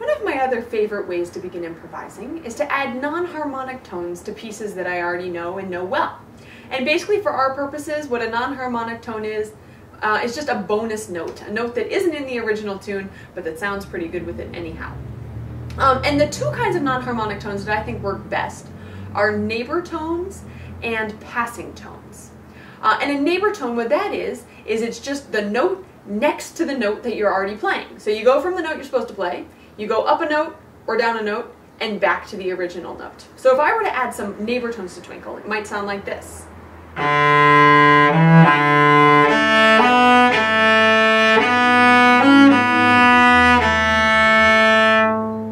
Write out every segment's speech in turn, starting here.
One of my other favorite ways to begin improvising is to add non-harmonic tones to pieces that I already know and know well. And basically for our purposes, what a non-harmonic tone is just a bonus note, a note that isn't in the original tune, but that sounds pretty good with it anyhow. And the two kinds of non-harmonic tones that I think work best are neighbor tones and passing tones. And a neighbor tone, what that is it's just the note next to the note that you're already playing. So you go from the note you're supposed to play, you go up a note or down a note, and back to the original note. So if I were to add some neighbor tones to Twinkle, it might sound like this.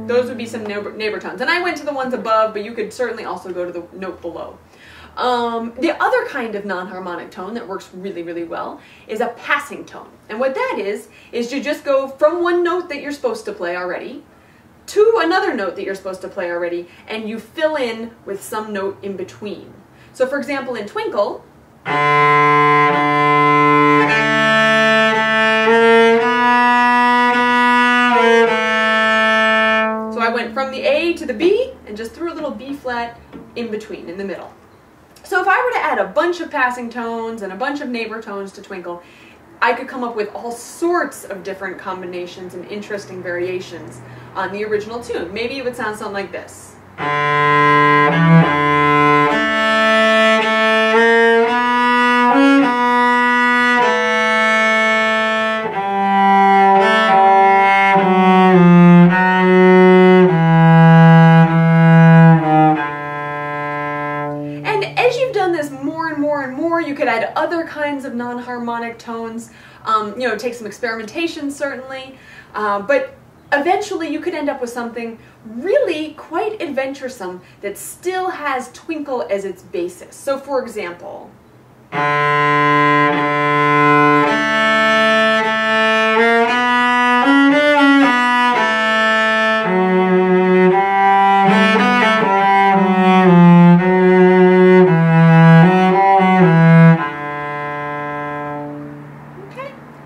Those would be some neighbor tones. And I went to the ones above, but you could certainly also go to the note below. The other kind of non-harmonic tone that works really, really well is a passing tone. And what that is you just go from one note that you're supposed to play already to another note that you're supposed to play already, and you fill in with some note in between. So for example, in Twinkle, so I went from the A to the B and just threw a little B flat in between, in the middle. So if I were to add a bunch of passing tones and a bunch of neighbor tones to Twinkle, I could come up with all sorts of different combinations and interesting variations on the original tune. Maybe it would sound something like this. You could add other kinds of non-harmonic tones, take some experimentation certainly, but eventually you could end up with something really quite adventuresome that still has Twinkle as its basis. So for example,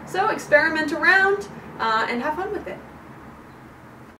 so experiment around and have fun with it.